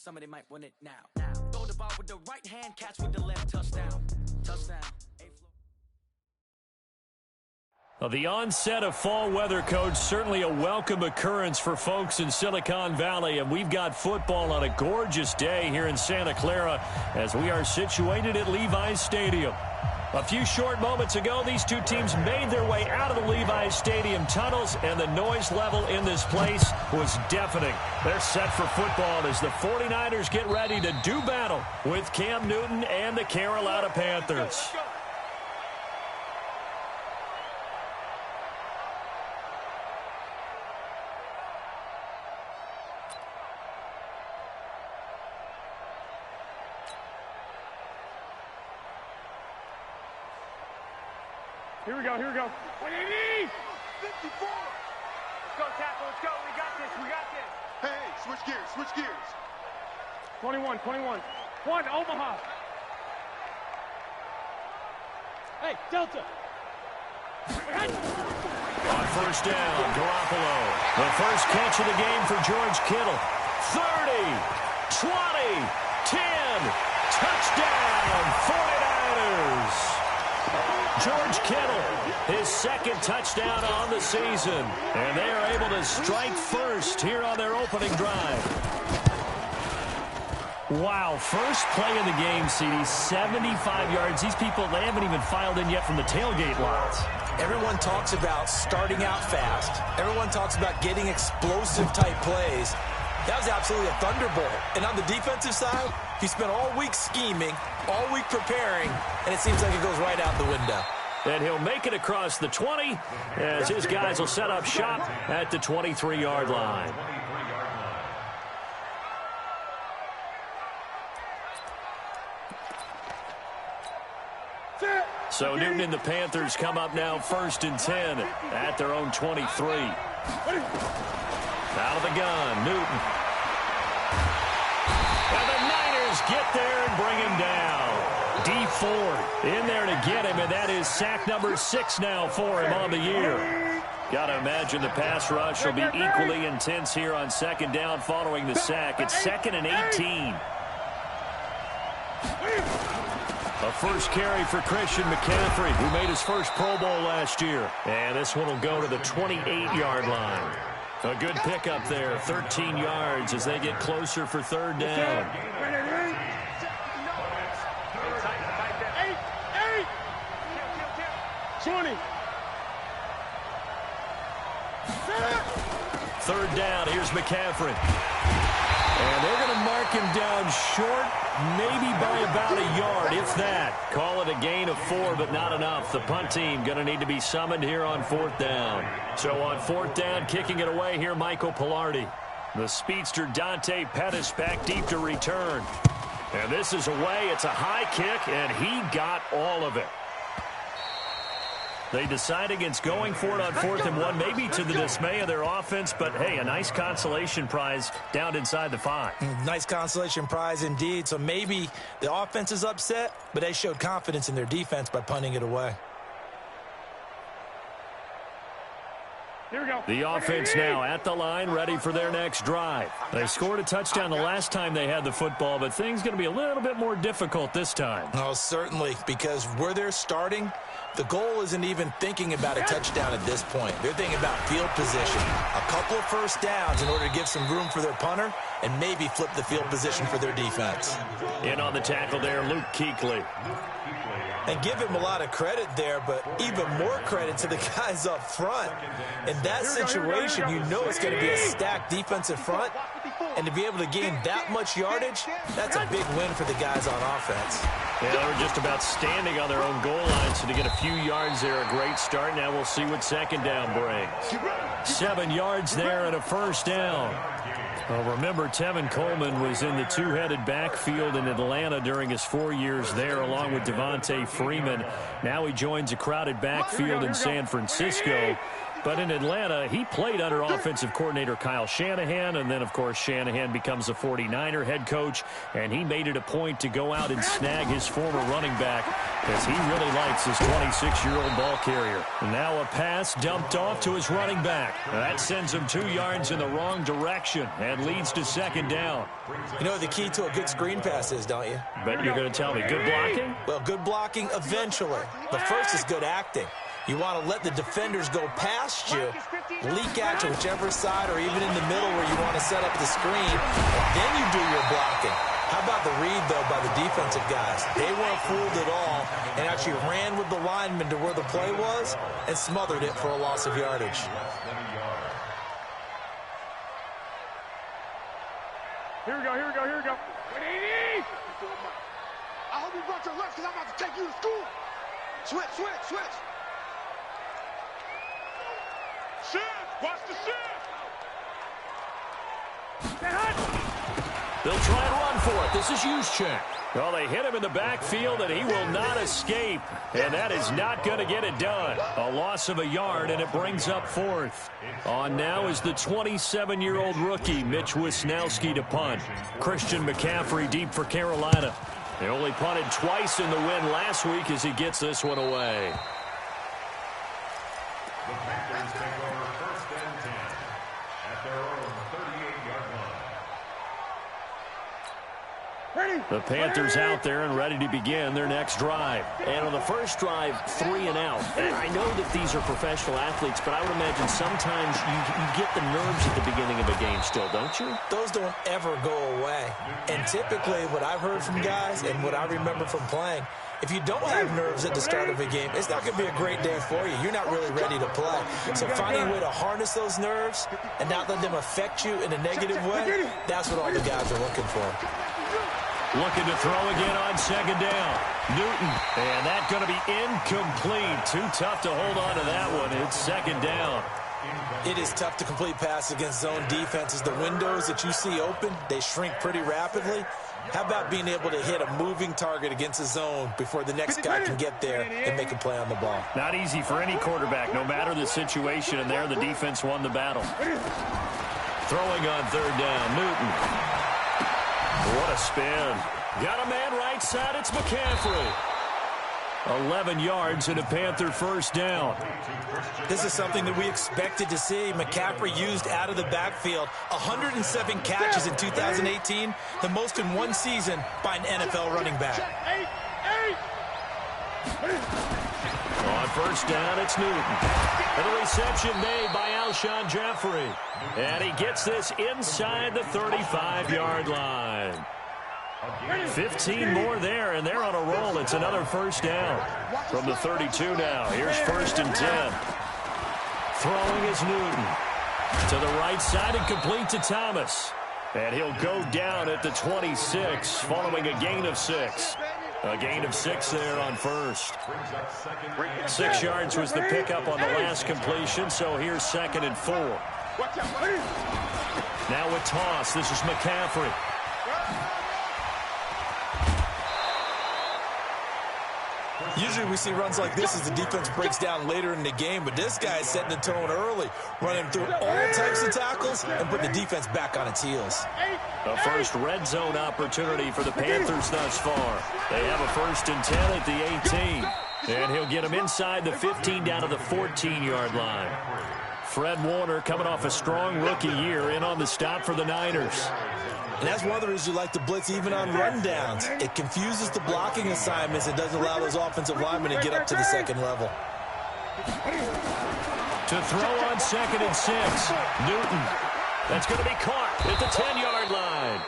Somebody might win it now. Throw the ball with the right hand, catch with the left, touchdown. Touchdown. Well, the onset of fall weather, Coach, certainly a welcome occurrence for folks in Silicon Valley. And we've got football on a gorgeous day here in Santa Clara as we are situated at Levi's Stadium. A few short moments ago, these two teams made their way out of the Levi's Stadium tunnels, and the noise level in this place was deafening. They're set for football as the 49ers get ready to do battle with Cam Newton and the Carolina Panthers. Here we go, here we go. 180! 54! Let's go, tackle, let's go. We got this, we got this. Hey, switch gears, switch gears. 21. One, Omaha. Hey, Delta. On first down, Garoppolo. The first catch of the game for George Kittle. 30, 20, 10. Touchdown, 49ers. George Kittle, his second touchdown on the season. And they are able to strike first here on their opening drive. Wow, first play of the game, CD, 75 yards. These people, they haven't even filed in yet from the tailgate lots. Everyone talks about starting out fast. Everyone talks about getting explosive-type plays. That was absolutely a thunderbolt. And on the defensive side, he spent all week scheming, all week preparing, and it seems like it goes right out the window. And he'll make it across the 20 as his guys will set up shop at the 23-yard line. So Newton and the Panthers come up now 1st and 10 at their own 23. Out of the gun, Newton. And the Niners get there and bring him down. D Ford in there to get him, and that is sack number 6 now for him on the year. Got to imagine the pass rush will be equally intense here on second down following the sack. It's 2nd and 18. A first carry for Christian McCaffrey, who made his first Pro Bowl last year. And this one will go to the 28-yard line. A good pickup there, 13 yards as they get closer for 3rd down. 20. 3rd down, here's McCaffrey. And they're going to mark him down short, maybe by about a yard, if that. Call it a gain of 4, but not enough. The punt team going to need to be summoned here on 4th down. So on 4th down, kicking it away here, Michael Pilardi. The speedster Dante Pettis back deep to return. And this is away. It's a high kick, and he got all of it. They decide against going for it on 4th and 1, maybe to the dismay of their offense, but hey, a nice consolation prize down inside the 5. Nice consolation prize indeed. So maybe the offense is upset, but they showed confidence in their defense by punting it away. Here we go. The offense now at the line, ready for their next drive. They scored a touchdown the last time they had the football, but things going to be a little bit more difficult this time. Oh, certainly, because where they're starting, the goal isn't even thinking about a touchdown at this point. They're thinking about field position. A couple of first downs in order to give some room for their punter and maybe flip the field position for their defense. In on the tackle there, Luke Kuechly. And give him a lot of credit there, but even more credit to the guys up front. In that situation, you know it's going to be a stacked defensive front. And to be able to gain that much yardage, that's a big win for the guys on offense. Yeah, they were just about standing on their own goal line, so to get a few yards there, a great start. Now we'll see what 2nd down brings. 7 yards there and a first down. Well, remember, Tevin Coleman was in the two-headed backfield in Atlanta during his 4 years there, along with Devontae Freeman. Now he joins a crowded backfield in San Francisco. But in Atlanta, he played under offensive coordinator Kyle Shanahan, and then, of course, Shanahan becomes a 49er head coach, and he made it a point to go out and snag his former running back because he really likes his 26-year-old ball carrier. Now a pass dumped off to his running back. That sends him 2 yards in the wrong direction and leads to second down. You know what the key to a good screen pass is, don't you? Bet you're going to tell me good blocking? Well, good blocking eventually. But first is good acting. You want to let the defenders go past you, leak out to whichever side or even in the middle where you want to set up the screen, and then you do your blocking. How about the read, though, by the defensive guys? They weren't fooled at all and actually ran with the lineman to where the play was and smothered it for a loss of yardage. Here we go, here we go, here we go. I hope you brought your left because I'm about to take you to school. Switch, switch, switch. Shift, watch the shift. They'll try and run for it. This is Juszczyk. Well, they hit him in the backfield, and he will not escape. And that is not going to get it done. A loss of a yard, and it brings up fourth. On now is the 27-year-old rookie, Mitch Wisnowski, to punt. Christian McCaffrey deep for Carolina. They only punted twice in the win last week as he gets this one away. The Panthers take over first and 10 at their own 38-yard line. The Panthers out there and ready to begin their next drive. And on the first drive, 3 and out. And I know that these are professional athletes, but I would imagine sometimes you get the nerves at the beginning of a game still, don't you? Those don't ever go away. And typically what I've heard from guys and what I remember from playing, if you don't have nerves at the start of a game, it's not going to be a great day for you. You're not really ready to play. So finding a way to harness those nerves and not let them affect you in a negative way, that's what all the guys are looking for. Looking to throw again on second down. Newton, and that's going to be incomplete. Too tough to hold on to that one. It's second down. It is tough to complete passes against zone defenses. The windows that you see open, they shrink pretty rapidly. How about being able to hit a moving target against a zone before the next guy can get there and make a play on the ball? Not easy for any quarterback, no matter the situation, and there the defense won the battle. Throwing on third down, Newton. What a spin. Got a man right side, it's McCaffrey. 11 yards and a Panther first down. This is something that we expected to see. McCaffrey used out of the backfield. 107 catches in 2018, the most in one season by an NFL running back. On first down, it's Newton. And the reception made by Alshon Jeffrey. And he gets this inside the 35-yard line. 15 more there, and they're on a roll. It's another first down from the 32 now. Here's first and 10. Throwing is Newton. To the right side and complete to Thomas. And he'll go down at the 26 following a gain of 6. A gain of 6 there on first. 6 yards was the pickup on the last completion, so here's second and 4. Now with toss, this is McCaffrey. Usually we see runs like this as the defense breaks down later in the game, but this guy is setting the tone early, running through all types of tackles and putting the defense back on its heels. A first red zone opportunity for the Panthers thus far. They have a first and 10 at the 18. And he'll get him inside the 15 down to the 14-yard line. Fred Warner coming off a strong rookie year in on the stop for the Niners. And that's one of the reasons you like to blitz even on rundowns. It confuses the blocking assignments and doesn't allow those offensive linemen to get up to the second level. To throw on second and 6. Newton. That's going to be caught at the 10-yard line.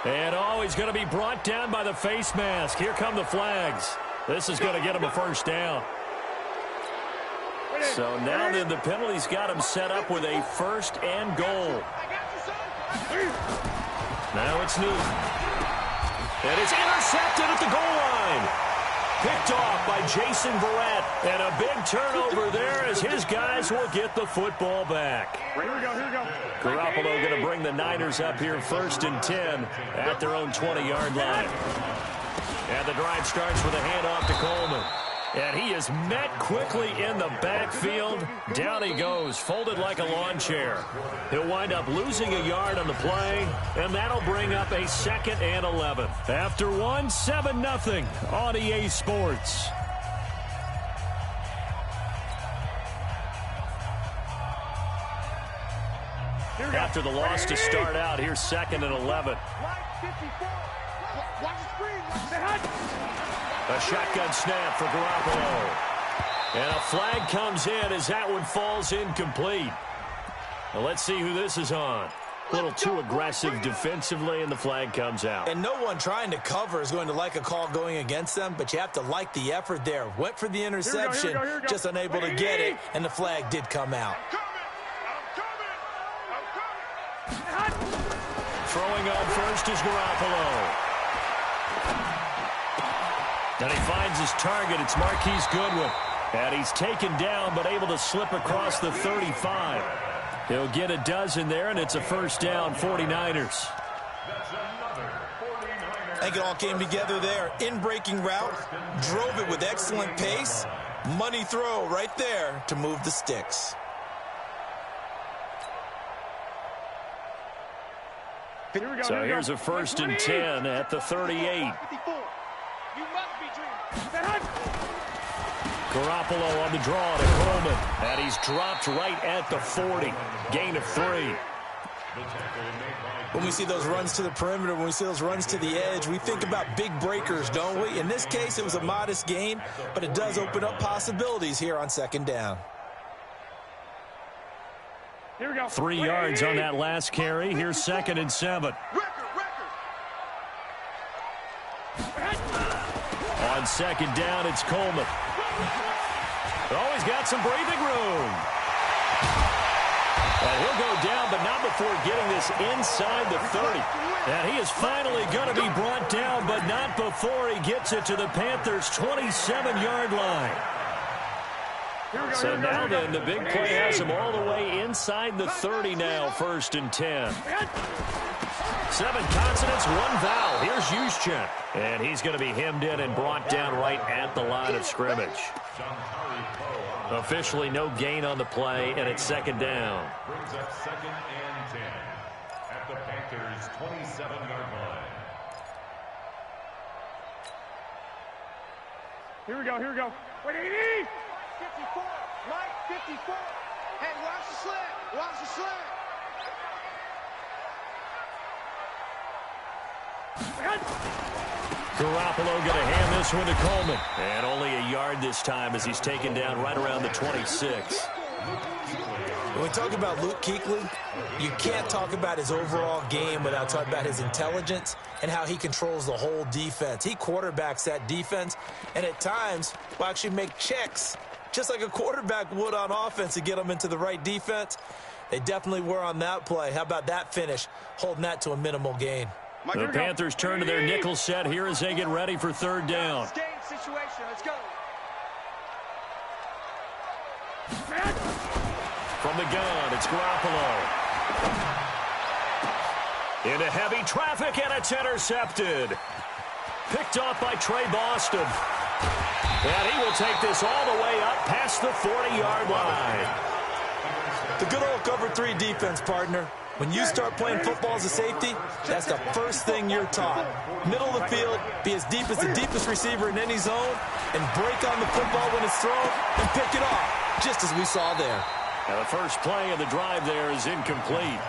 And he's going to be brought down by the face mask. Here come the flags. This is going to get him a first down. So now then the penalty's got him set up with a first and goal. Now it's Newton. And it's intercepted at the goal line. Picked off by Jason Verrett. And a big turnover there as his guys will get the football back. Here we go, here we go. Garoppolo going to bring the Niners up here first and 10 at their own 20-yard line. And the drive starts with a handoff to Coleman. And he is met quickly in the backfield. Down he goes, folded like a lawn chair. He'll wind up losing a yard on the play, and that'll bring up a 2nd and 11. After 7-0 on EA Sports. After the loss to start out, here's 2nd and 11. A shotgun snap for Garoppolo. And a flag comes in as that one falls incomplete. Now let's see who this is on. A little too aggressive defensively, and the flag comes out. And no one trying to cover is going to like a call going against them, but you have to like the effort there. Went for the interception, here we go. just unable to get it, and the flag did come out. Throwing on first is Garoppolo. And he finds his target. It's Marquise Goodwin. And he's taken down, but able to slip across the 35. He'll get a dozen there, and it's a first down, 49ers. I think it all came together there. In-breaking route, drove it with excellent pace. Money throw right there to move the sticks. So here's a 1st and 10 at the 38. Garoppolo on the draw to Coleman. And he's dropped right at the 40. Gain of 3. When we see those runs to the perimeter, when we see those runs to the edge, we think about big breakers, don't we? In this case, it was a modest gain, but it does open up possibilities here on 2nd down. Here we go. 3 yards on that last carry. Here's 2nd and 7. On 2nd down, it's Coleman. Always got some breathing room. And he'll go down, but not before getting this inside the 30. And he is finally going to be brought down, but not before he gets it to the Panthers' 27-yard line. So now then, the big play has him all the way inside the 30 now, 1st and 10. 7 consonants, 1 vowel. Here's Juszczyk. And he's going to be hemmed in and brought down right at the line of scrimmage. Officially no gain on the play, and it's 2nd down. Brings up 2nd and 10 at the Panthers' 27-yard line. Here we go. Wait, 54, Mike, 54. Hey, watch the slant. Garoppolo going to hand this one to Coleman. And only a yard this time as he's taken down right around the 26. When we talk about Luke Kuechly, you can't talk about his overall game without talking about his intelligence and how he controls the whole defense. He quarterbacks that defense, and at times will actually make checks, just like a quarterback would on offense to get them into the right defense. They definitely were on that play. How about that finish, holding that to a minimal gain? The Panthers turn to their nickel set here as they get ready for 3rd down. Let's go. From the gun, it's Garoppolo. Into heavy traffic, and it's intercepted. Picked off by Trey Boston. And he will take this all the way up past the 40-yard line. The good old cover 3 defense, partner. When you start playing football as a safety, that's the first thing you're taught. Middle of the field, be as deep as the deepest receiver in any zone, and break on the football when it's thrown and pick it off, just as we saw there. Now the first play of the drive there is incomplete.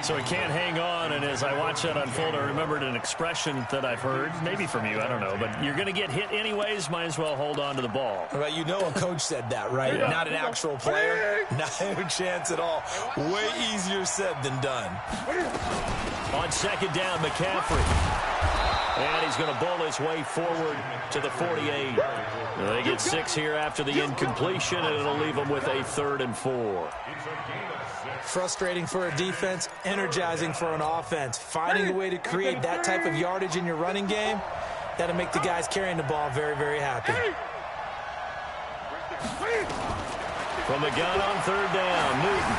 So he can't hang on, and as I watch that unfold, I remembered an expression that I've heard, maybe from you, I don't know, but you're going to get hit anyways, might as well hold on to the ball. Right, you know a coach said that, right? Yeah. Not an actual player. No chance at all. Way easier said than done. On 2nd down, McCaffrey. And he's going to bowl his way forward to the 48. They get 6 here after the incompletion, and it'll leave them with a 3rd and 4. Frustrating for a defense, energizing for an offense. Finding a way to create that type of yardage in your running game, that'll make the guys carrying the ball very, very happy. From the gun on 3rd down, Newton.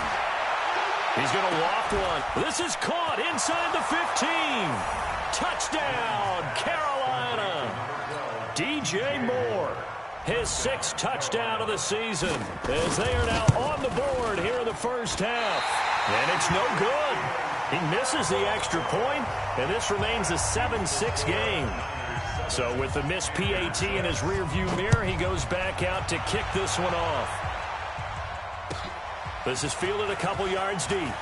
He's going to loft one. This is caught inside the 15. Touchdown, Carolina. DJ Moore. his 6th touchdown of the season, as they are now on the board here in the first half. And it's no good. He misses the extra point, and this remains a 7-6 game. So with the missed PAT in his rearview mirror, he goes back out to kick this one off. This is fielded a couple yards deep.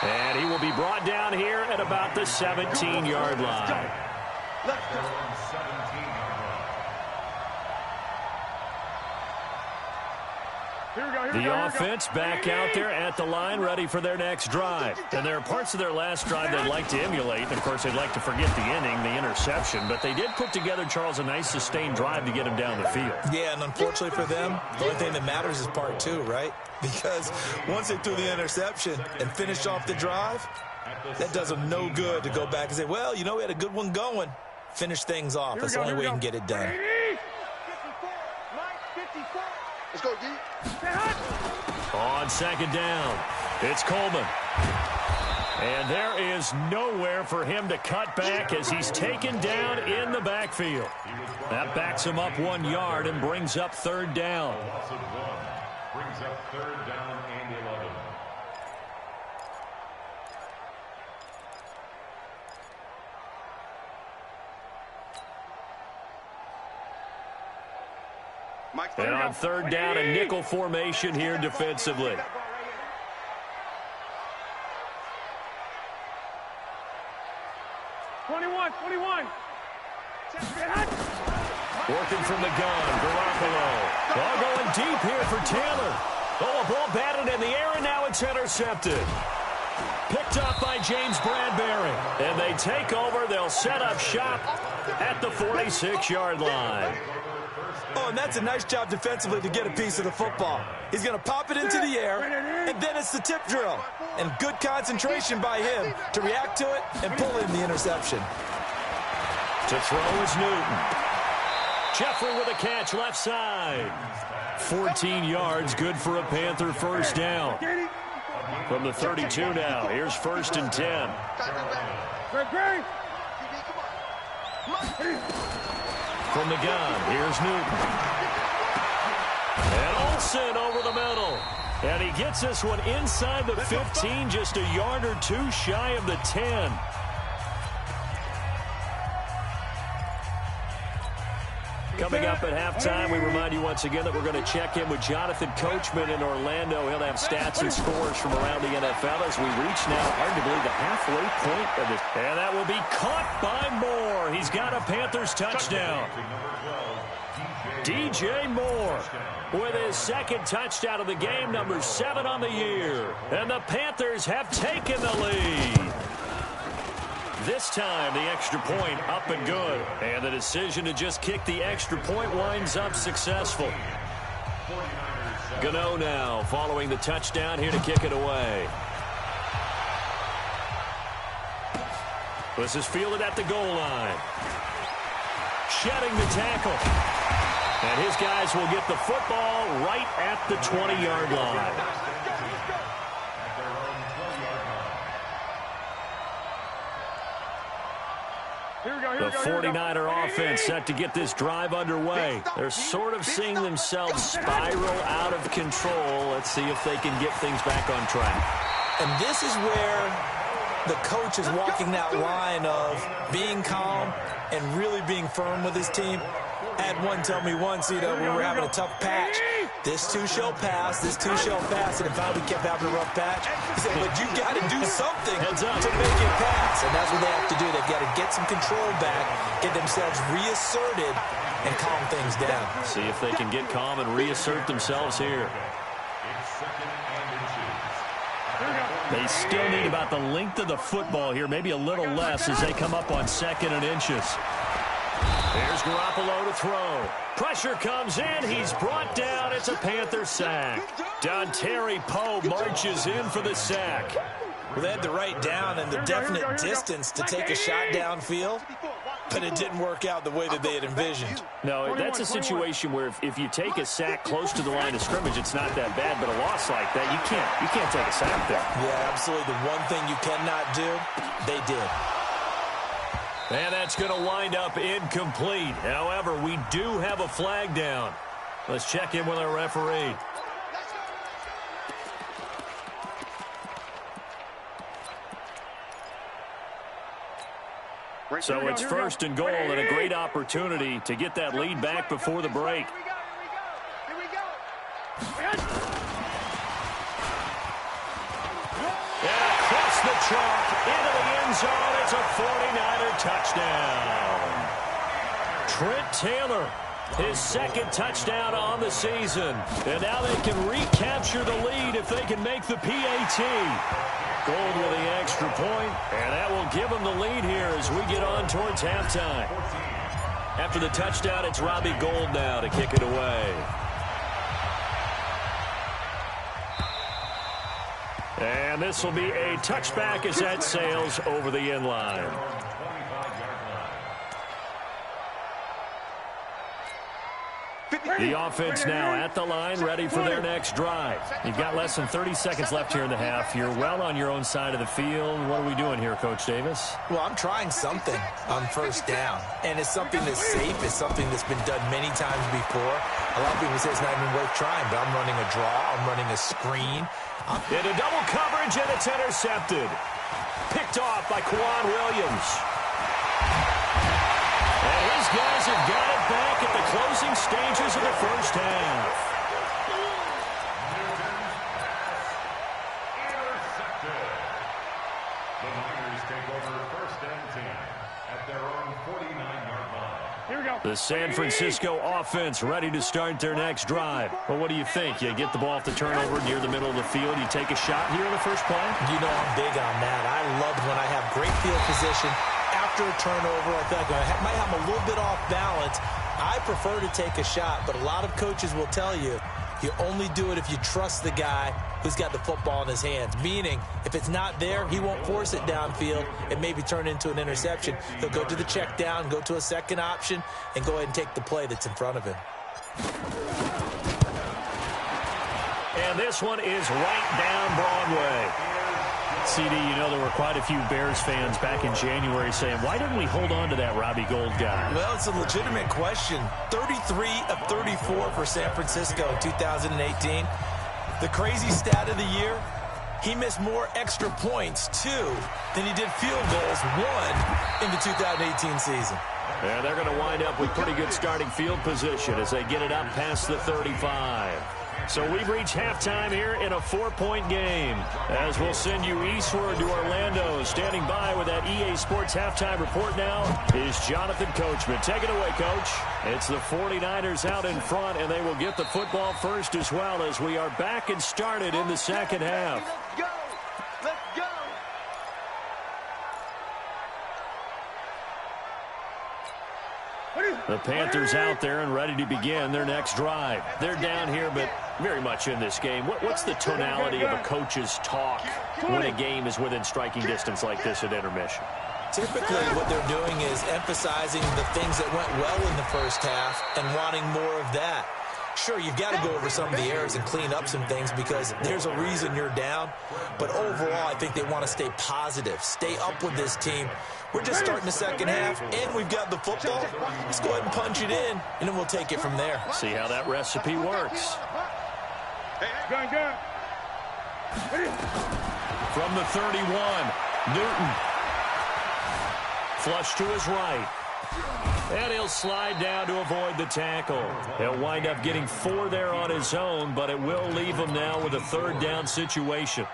And he will be brought down here at about the 17-yard line. Let's go. The offense back out there at the line, ready for their next drive. And there are parts of their last drive they'd like to emulate. And, of course, they'd like to forget the inning, the interception. But they did put together, Charles, a nice sustained drive to get him down the field. Yeah, and unfortunately for them, the only thing that matters is part 2, right? Because once they threw the interception and finished off the drive, that does them no good to go back and say, well, you know, we had a good one going. Finish things off. That's the only way you can get it done. 54. Let's go, D. On second down, it's Coleman. And there is nowhere for him to cut back as he's taken down in the backfield. That backs him up 1 yard and brings up 3rd down. Loss of 1 brings up 3rd down and 11. And on 3rd down, a nickel formation here defensively. Working from the gun, Garoppolo. Ball going deep here for Taylor. Oh, a ball batted in the air, and now it's intercepted. Picked up by James Bradbury. And they take over. They'll set up shop at the 46-yard line. Oh, and that's a nice job defensively to get a piece of the football. He's going to pop it into the air, and then it's the tip drill. And good concentration by him to react to it and pull in the interception. To throw is Newton. Jeffrey with a catch left side. 14 yards, good for a Panther first down. From the 32 now, here's 1st and 10. From the gun, here's Newton. And Olsen over the middle. And he gets this one inside the 15, just a yard or 2 shy of the 10. Coming up at halftime, we remind you once again that we're going to check in with Jonathan Coachman in Orlando. He'll have stats and scores from around the NFL as we reach now, hard to believe, the halfway point of this. And that will be caught by Moore. He's got a Panthers touchdown. DJ Moore with his 2nd touchdown of the game, number 7 on the year. And the Panthers have taken the lead. This time, the extra point up and good. And the decision to just kick the extra point winds up successful. Gano now following the touchdown here to kick it away. This is fielded at the goal line. Shedding the tackle. And his guys will get the football right at the 20-yard line. The 49er offense set to get this drive underway. They're sort of seeing themselves spiral out of control. Let's see if they can get things back on track. And this is where the coach is walking that line of being calm and really being firm with his team. I had one tell me once, you know, we were having a tough patch. This too shall pass, this too shall pass. And in fact, we kept having a rough patch. He said, but you got to do something to make it pass. And that's what they have to do. They've got to get some control back, get themselves reasserted, and calm things down. See if they can get calm and reassert themselves here. They still need about the length of the football here, maybe a little less as they come up on 2nd and inches. There's Garoppolo to throw. Pressure comes in. He's brought down. It's a Panther sack. Dontari Poe marches in for the sack. Well, they had the right down and the definite distance to take a shot downfield, but it didn't work out the way that they had envisioned. No, that's a situation where if you take a sack close to the line of scrimmage, it's not that bad, but a loss like that, you can't take a sack there. Yeah, absolutely. The one thing you cannot do, they did. And that's going to wind up incomplete. However, we do have a flag down. Let's check in with our referee. So it's first and goal and a great opportunity to get that lead back before the break. Here we go. And across the chalk into the end zone. It's a 49er touchdown. Trent Taylor, his second touchdown on the season. And now they can recapture the lead if they can make the PAT. Gold with the extra point, and that will give them the lead here as we get on towards halftime. After the touchdown, it's Robbie Gould now to kick it away. And this will be a touchback as that sails over the end line. The offense now at the line, ready for their next drive. You've got less than 30 seconds left here in the half. You're well on your own side of the field. What are we doing here, Coach Davis? Well, I'm trying something on first down, and it's something that's safe. It's something that's been done many times before. A lot of people say it's not even worth trying, but I'm running a draw. I'm running a screen. Into double coverage, and it's intercepted. Picked off by Quan Williams. And his guys have got it back at the closing stages of the first half. Intercepted. The Niners take over first and 10 at their own 49-yard line. Here we go. The San Francisco offense ready to start their next drive. Well, what do you think? You get the ball off the turnover near the middle of the field. You take a shot here in the first play? You know I'm big on that. I love when I have great field position. After a turnover, I feel like I might have a little bit off balance. I prefer to take a shot, but a lot of coaches will tell you, you only do it if you trust the guy who's got the football in his hands. Meaning, if it's not there, he won't force it downfield and maybe turn it into an interception. He'll go to the check down, go to a second option, and go ahead and take the play that's in front of him. And this one is right down Broadway. CD, you know there were quite a few Bears fans back in January saying, why didn't we hold on to that Robbie Gould guy? Well, it's a legitimate question. 33 of 34 for San Francisco in 2018. The crazy stat of the year, he missed more extra points, 2, than he did field goals, 1, in the 2018 season. And they're going to wind up with pretty good starting field position as they get it up past the 35. So we've reached halftime here in a 4-point game. As we'll send you eastward to Orlando. Standing by with that EA Sports halftime report now is Jonathan Coachman. Take it away, Coach. It's the 49ers out in front, and they will get the football first as well as we are back and started in the second half. Let's go. Let's go. The Panthers out there and ready to begin their next drive. They're down here, but very much in this game. What's the tonality of a coach's talk when a game is within striking distance like this at intermission? Typically, what they're doing is emphasizing the things that went well in the first half and wanting more of that. Sure, you've got to go over some of the errors and clean up some things because there's a reason you're down. But overall, I think they want to stay positive, stay up with this team. We're just starting the second half, and we've got the football. Let's go ahead and punch it in, and then we'll take it from there. See how that recipe works. Gun. From the 31, Newton. Flush to his right. And he'll slide down to avoid the tackle. He'll wind up getting 4 there on his own, but it will leave him now with a third down situation.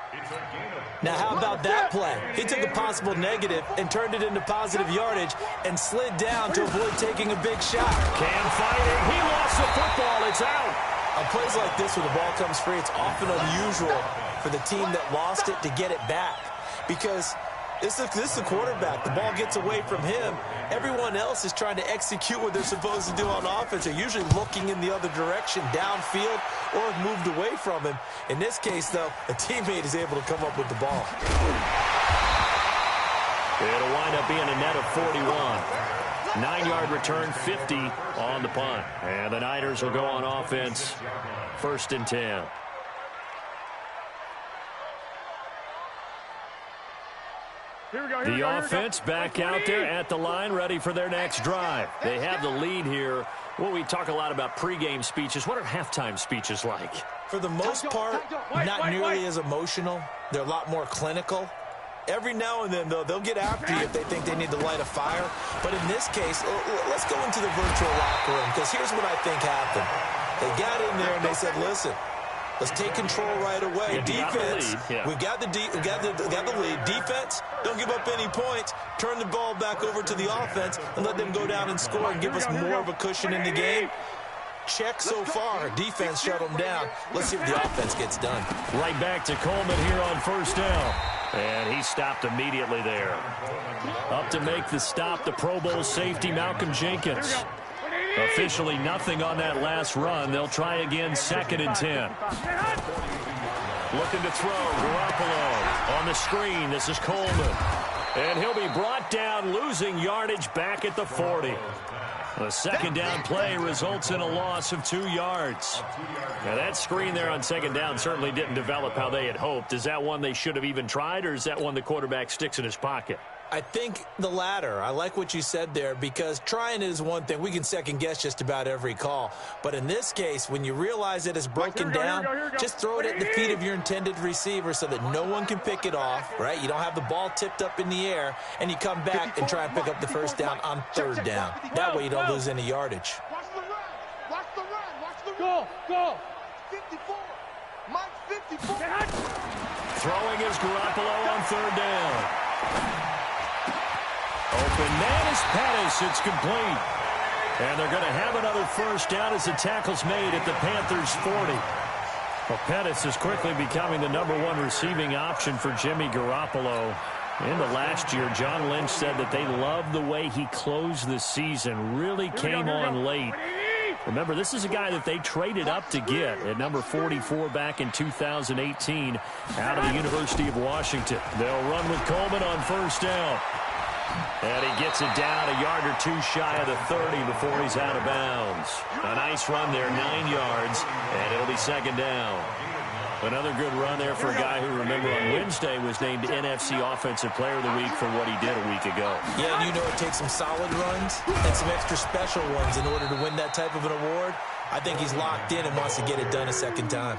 Now, how about that play? He took a possible negative and turned it into positive yardage and slid down to avoid taking a big shot. Cam fighting. He lost the football. It's out. On plays like this where the ball comes free, it's often unusual for the team that lost it to get it back because this is the quarterback. The ball gets away from him. Everyone else is trying to execute what they're supposed to do on offense. They're usually looking in the other direction, downfield, or have moved away from him. In this case, though, a teammate is able to come up with the ball. It'll wind up being a net of 41. 9-yard return, 50 on the punt. And the Niners will go on offense, 1st and 10. The offense back out there at the line, ready for their next drive. They have the lead here. Well, we talk a lot about pregame speeches. What are halftime speeches like? For the most part, not nearly as emotional. They're a lot more clinical. Every now and then, though, they'll get after you if they think they need to light a fire. But in this case, let's go into the virtual locker room, because here's what I think happened. They got in there and they said, listen, let's take control right away. Defense, we've got the lead. Defense, don't give up any points. Turn the ball back over to the offense and let them go down and score and give us more of a cushion in the game. Check so far. Defense shut them down. Let's see if the offense gets done. Right back to Coleman here on first down. And he stopped immediately there. Up to make the stop, the Pro Bowl safety, Malcolm Jenkins. Officially nothing on that last run. They'll try again, 2nd and 10. Looking to throw, Garoppolo on the screen. This is Coleman. And he'll be brought down, losing yardage back at the 40. The 2nd down play results in a loss of 2 yards. Now, that screen there on 2nd down certainly didn't develop how they had hoped. Is that one they should have even tried, or is that one the quarterback sticks in his pocket? I think the latter. I like what you said there, because trying it is one thing. We can second-guess just about every call. But in this case, when you realize that it's broken down, just throw it at the feet of your intended receiver so that no one can pick it off, right? You don't have the ball tipped up in the air, and you come back and try and pick up the 1st down on 3rd down. That way you don't lose any yardage. Watch the run. Watch the run. Watch the run. Go. 54. Mike 54. Throwing is Garoppolo on 3rd down. Open man is Pettis. It's complete. And they're going to have another 1st down as the tackle's made at the Panthers' 40. Well, Pettis is quickly becoming the #1 receiving option for Jimmy Garoppolo. In the last year, John Lynch said that they loved the way he closed the season. Really came on late. Remember, this is a guy that they traded up to get at number 44 back in 2018 out of the University of Washington. They'll run with Coleman on 1st down. And he gets it down a yard or 2 shy of the 30 before he's out of bounds. A nice run there, 9 yards, and it'll be 2nd down. Another good run there for a guy who, remember, on Wednesday was named NFC Offensive Player of the Week for what he did a week ago. Yeah, and you know it takes some solid runs and some extra special ones in order to win that type of an award. I think he's locked in and wants to get it done a 2nd time.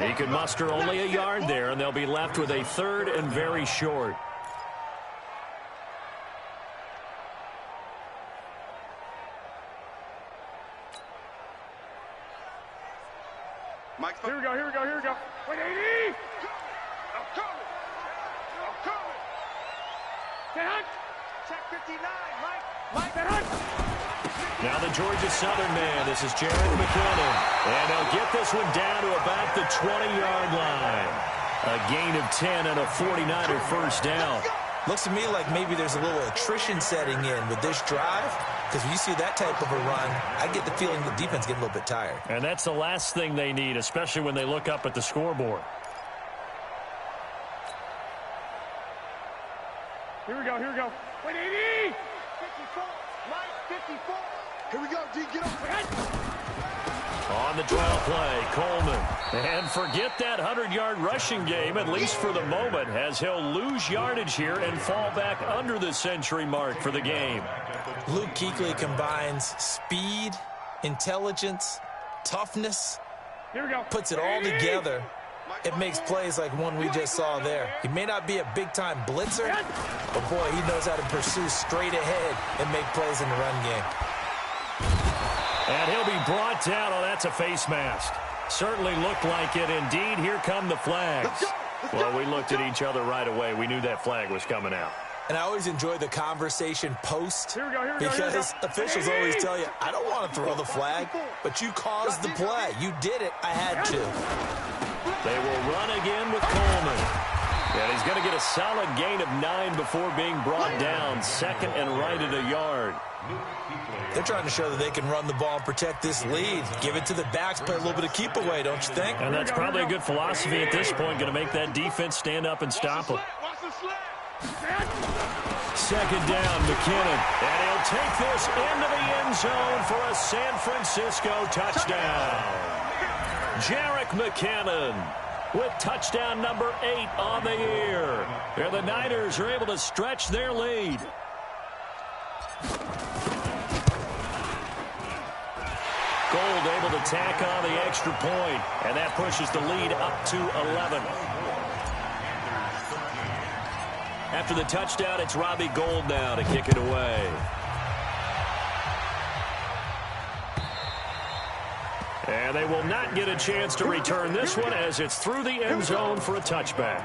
He could muster only a yard there, and they'll be left with a 3rd and very short. Here we go. 180. I'm coming. Check 59. Mike. Now the Georgia Southern man. This is Jared McKinnon. And they'll get this one down to about the 20-yard line. A gain of 10 and a 49er 1st down. Looks to me like maybe there's a little attrition setting in with this drive, because when you see that type of a run, I get the feeling the defense getting a little bit tired. And that's the last thing they need, especially when they look up at the scoreboard. Here we go. 180. 54. Mike 54. Here we go, D. Get up. On the draw play, Coleman. And forget that 100-yard rushing game, at least for the moment, as he'll lose yardage here and fall back under the century mark for the game. Luke Kuechly combines speed, intelligence, toughness, Here we go. puts it all together. It makes plays like one we just saw there. He may not be a big-time blitzer, but boy, he knows how to pursue straight ahead and make plays in the run game. And he'll be brought down. Oh, that's a face mask. Certainly looked like it. Indeed, here come the flags. Well, we looked at each other right away. We knew that flag was coming out. And I always enjoy the conversation post, Here we go. because officials always tell you, I don't want to throw the flag, but you caused the play. You did it. I had to. They will run again with Coleman. And he's going to get a solid gain of 9 before being brought down. 2nd and right at a yard. They're trying to show that they can run the ball and protect this lead. Give it to the backs, play a little bit of keep away, don't you think? And that's probably a good philosophy at this point, going to make that defense stand up and stop them. 2nd down, McKinnon. And he'll take this into the end zone for a San Francisco touchdown. Jarek McKinnon. with touchdown number 8 on the year. And the Niners are able to stretch their lead. Gold able to tack on the extra point, and that pushes the lead up to 11. After the touchdown, it's Robbie Gould now to kick it away. And they will not get a chance to return this one as it's through the end zone for a touchback.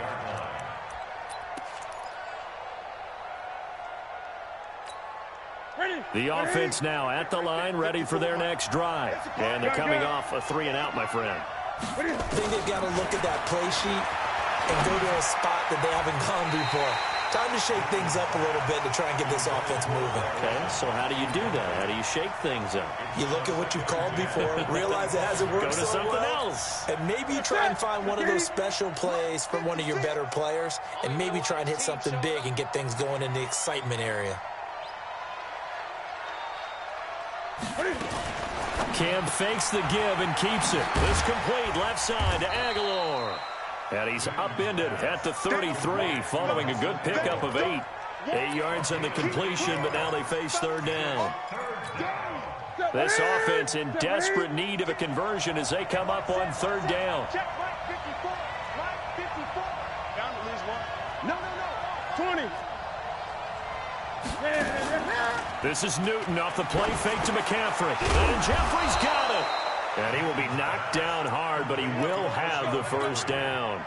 The offense now at the line, ready for their next drive. And they're coming off a 3-and-out, my friend. I think they've got to look at that play sheet and go to a spot that they haven't gone before. Time to shake things up a little bit to try and get this offense moving. Okay, so how do you do that? How do you shake things up? You look at what you've called before, realize it hasn't worked Go to so something well, else. and maybe you try and find one of those special plays from one of your better players, and maybe try and hit something big and get things going in the excitement area. Cam fakes the give and keeps it. This complete left side to Aguilar. And he's upended at the 33 following a good pickup of 8. 8 yards on the completion, but now they face third down. This offense in desperate need of a conversion as they come up on third down. Check, right 54. Right 54. Down to lose one. No. 20. This is Newton off the play fake to McCaffrey. And Jeffrey's got it. And he will be knocked down hard, but he will have the first down.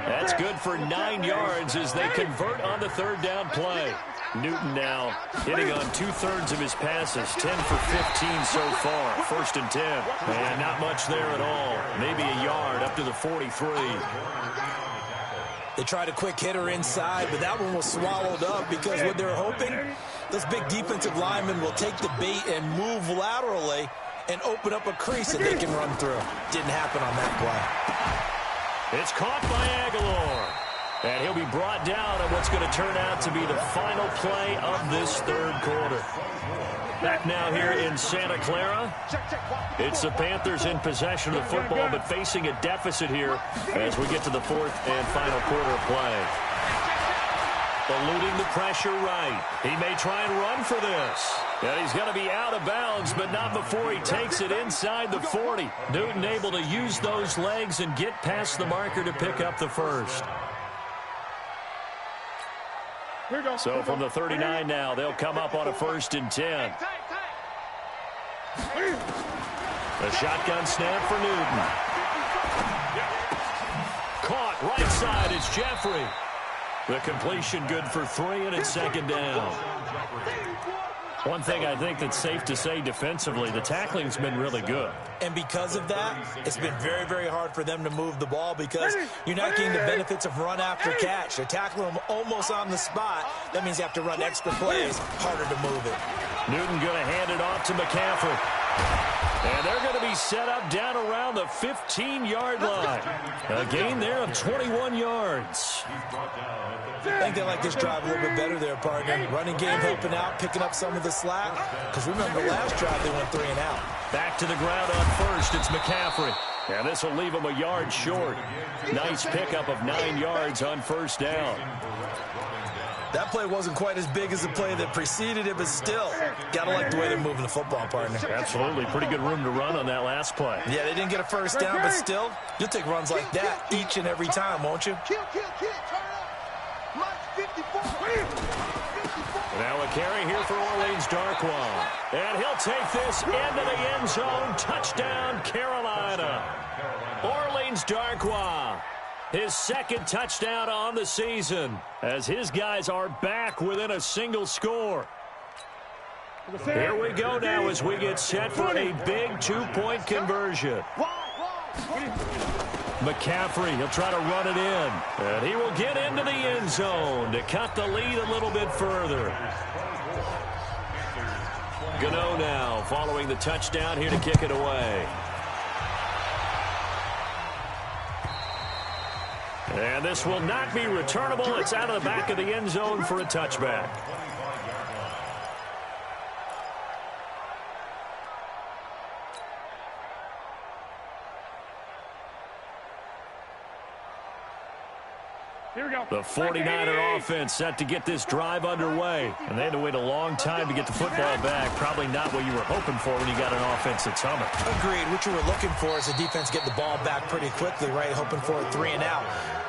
That's good for 9 yards as they convert on the third down play. Newton now hitting on 2/3 of his passes, 10 for 15 so far. 1st and 10. And not much there at all. Maybe a yard up to the 43. They tried a quick hitter inside, but that one was swallowed up because what they're hoping, this big defensive lineman will take the bait and move laterally and open up a crease that they can run through. Didn't happen on that play. It's caught by Aguilar. And he'll be brought down on what's going to turn out to be the final play of this third quarter. Back now here in Santa Clara. It's the Panthers in possession of the football, but facing a deficit here as we get to the 4th and final quarter of play. Eluding the pressure right. He may try and run for this. And he's going to be out of bounds, but not before he takes it inside the 40. Newton able to use those legs and get past the marker to pick up the first. So from the 39 now, they'll come up on a 1st and 10. A shotgun snap for Newton. Caught right side is Jeffrey. The completion good for 3, and it's 2nd down. One thing I think that's safe to say defensively, the tackling's been really good. And because of that, it's been very, very hard for them to move the ball because you're not getting the benefits of run after catch. They're tackling them almost on the spot. That means you have to run extra plays, harder to move it. Newton going to hand it off to McCaffrey. And they're going to be set up down around the 15-yard line. A gain there of 21 yards. I think they like this drive a little bit better there, partner. Running game helping out, picking up some of the slack. Because remember, last drive they went 3-and-out. Back to the ground on first. It's McCaffrey. And this will leave him a yard short. Nice pickup of 9 yards on 1st down. That play wasn't quite as big as the play that preceded it, but still, gotta like the way they're moving the football, partner. Absolutely. Pretty good room to run on that last play. Yeah, they didn't get a 1st down, but still, you'll take runs like that each and every time, won't you? Kill, turn up. Right 54. Now a carry here for Orleans Darkwa. And he'll take this into the end zone. Touchdown, Carolina. Orleans Darkwa. His 2nd touchdown on the season as his guys are back within a single score. Here we go now as we get set for a big 2-point conversion. McCaffrey, he'll try to run it in. And he will get into the end zone to cut the lead a little bit further. Gano now following the touchdown here to kick it away. And this will not be returnable. It's out of the back of the end zone for a touchback. Here we go. The 49er offense set to get this drive underway. And they had to wait a long time to get the football back. Probably not what you were hoping for when you got an offense that's humming. Agreed. What you were looking for is the defense getting the ball back pretty quickly, right? Hoping for a 3 and out.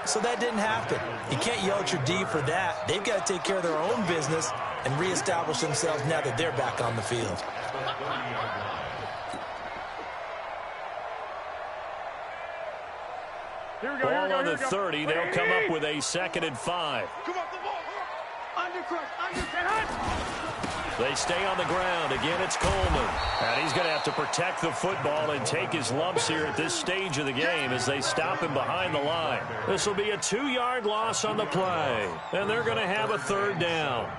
So that didn't happen. You can't yell at your D for that. They've got to take care of their own business and reestablish themselves now that they're back on the field. Here we go. Ball on the 30. They'll come up with a 2nd and 5. Come on, the ball. Under They stay on the ground. Again, it's Coleman. And he's going to have to protect the football and take his lumps here at this stage of the game as they stop him behind the line. This will be a 2-yard loss on the play. And they're going to have a 3rd down.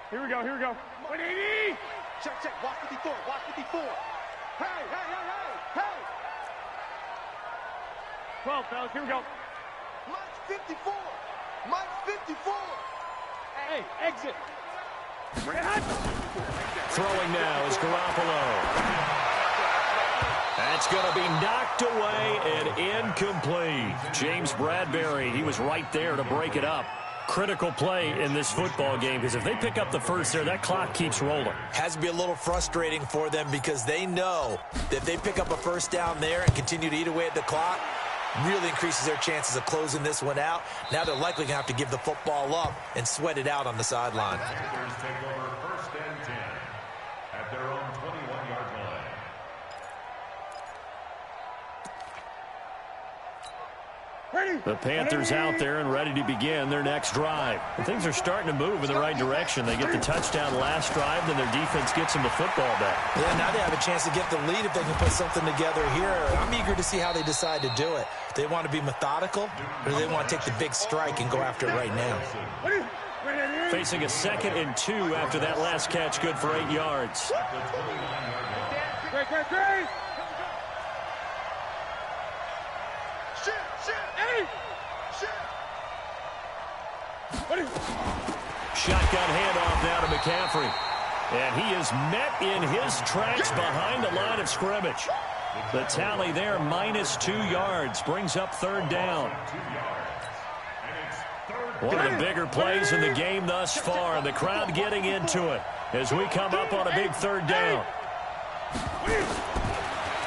Here we go. 180. Check. Watch 54. Hey. 12, fellas. Here we go. Mike's 54. Hey, exit. Throwing now is Garoppolo. That's going to be knocked away and incomplete. James Bradbury, he was right there to break it up. Critical play in this football game because if they pick up the first there, that clock keeps rolling. Has to be a little frustrating for them because they know that if they pick up a 1st down there and continue to eat away at the clock, really increases their chances of closing this one out. Now they're likely going to have to give the football up and sweat it out on the sideline. Panthers take over 1st and 10 at their own 21-yard line. The Panthers out there and ready to begin their next drive. And things are starting to move in the right direction. They get the touchdown last drive, then their defense gets them the football back. Yeah, now they have a chance to get the lead if they can put something together here. I'm eager to see how they decide to do it. Do they want to be methodical, or do they want to take the big strike and go after it right now? Facing a 2nd and 2 after that last catch, good for 8 yards. Great. Shotgun handoff now to McCaffrey. And he is met in his tracks behind the line of scrimmage. The tally there, -2 yards, brings up 3rd down. One of the bigger plays in the game thus far, and the crowd getting into it as we come up on a big 3rd down.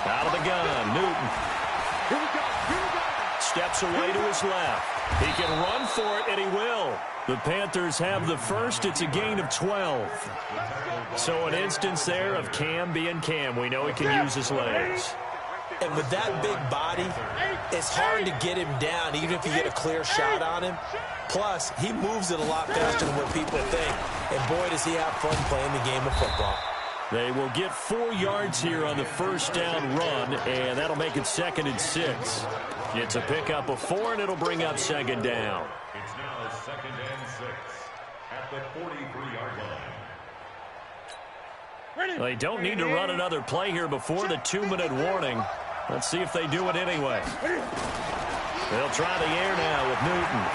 Out of the gun, Newton. Steps away to his left. He can run for it, and he will. The Panthers have the first. It's a gain of 12. So an instance there of Cam being Cam. We know he can use his legs. And with that big body, it's hard to get him down, even if you get a clear shot on him. Plus, he moves it a lot faster than what people think. And boy, does he have fun playing the game of football. They will get 4 yards here on the 1st down run, and that'll make it 2nd and 6. It's a pickup of 4, and it'll bring up 2nd down. It's now 2nd and 6 at the 43-yard line. They don't need to run another play here before the 2-minute warning. Let's see if they do it anyway. They'll try the air now with Newton.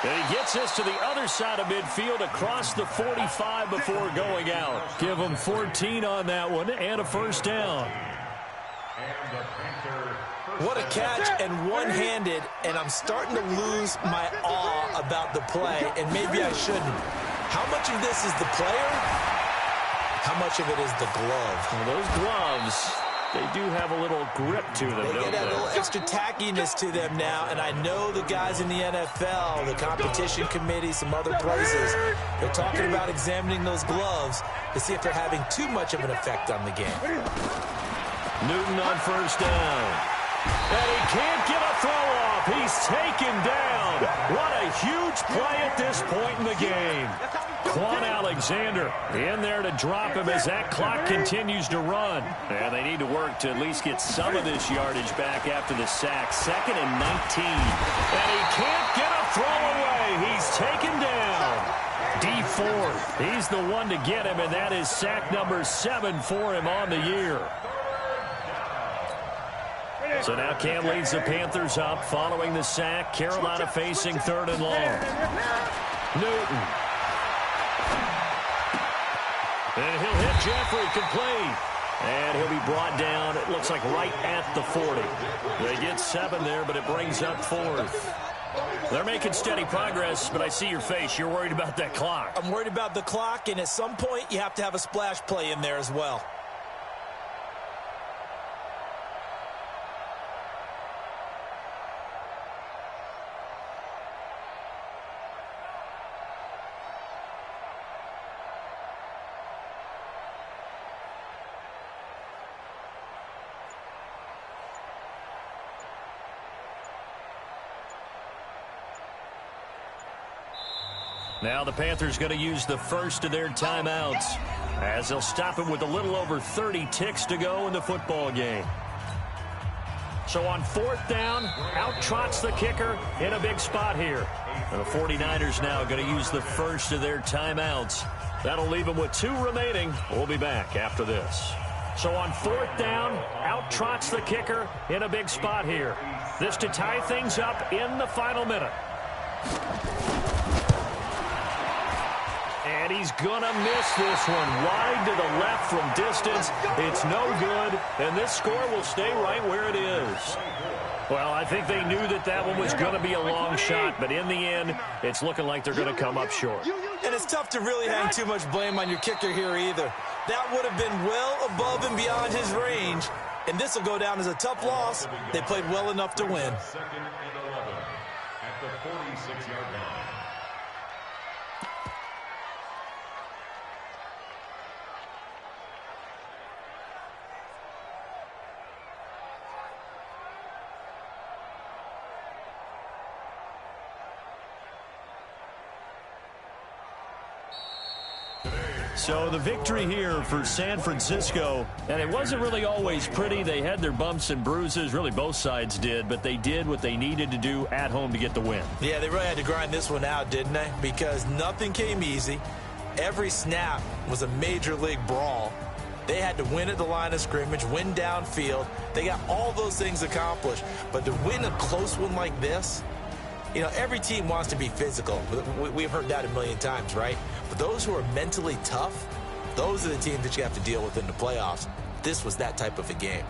And he gets this to the other side of midfield across the 45 before going out. Give them 14 on that one and a 1st down. What a catch, and one-handed, and I'm starting to lose my awe about the play, and maybe I shouldn't. How much of this is the player? How much of it is the glove? Well, those gloves, they do have a little grip to them, They don't get a they? little extra tackiness to them now, and I know the guys in the NFL, the competition committee, some other places, they're talking about examining those gloves to see if they're having too much of an effect on the game. Newton on 1st down. And he can't get a throw off. He's taken down. What a huge play at this point in the game. Quan Alexander in there to drop him as that clock continues to run. And they need to work to at least get some of this yardage back after the sack. 2nd and 19. And he can't get a throw away. He's taken down. D Ford, he's the one to get him, and that is sack number 7 for him on the year. So now Cam leads the Panthers up following the sack. Carolina facing 3rd and long. Newton. And he'll hit Jeffrey complete. And he'll be brought down, it looks like right at the 40. They get 7 there, but it brings up 4th. They're making steady progress, but I see your face. You're worried about that clock. I'm worried about the clock, and at some point you have to have a splash play in there as well. Now the Panthers going to use the first of their timeouts as they'll stop it with a little over 30 ticks to go in the football game. So on 4th down, out trots the kicker in a big spot here. And the 49ers now going to use the first of their timeouts. That'll leave them with 2 remaining. We'll be back after this. So on 4th down, out trots the kicker in a big spot here. This to tie things up in the final minute. And he's going to miss this one wide to the left from distance. It's no good, and this score will stay right where it is. Well, I think they knew that that one was going to be a long shot, but in the end, it's looking like they're going to come up short. And it's tough to really hang too much blame on your kicker here either. That would have been well above and beyond his range, and this will go down as a tough loss. They played well enough to win. 2nd and 11 at the 46-yard line. So the victory here for San Francisco, and it wasn't really always pretty. They had their bumps and bruises, really both sides did, but they did what they needed to do at home to get the win. Yeah, they really had to grind this one out, didn't they? Because nothing came easy. Every snap was a major league brawl. They had to win at the line of scrimmage, win downfield. They got all those things accomplished. But to win a close one like this, you know, every team wants to be physical. We've heard that a million times, right? But those who are mentally tough, those are the teams that you have to deal with in the playoffs. This was that type of a game.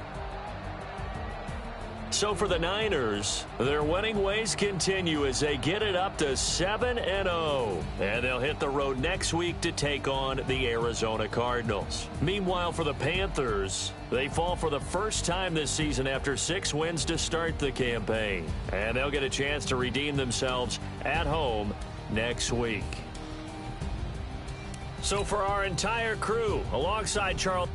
So for the Niners, their winning ways continue as they get it up to 7-0. And they'll hit the road next week to take on the Arizona Cardinals. Meanwhile, for the Panthers, they fall for the first time this season after 6 wins to start the campaign. And they'll get a chance to redeem themselves at home next week. So for our entire crew, alongside Charles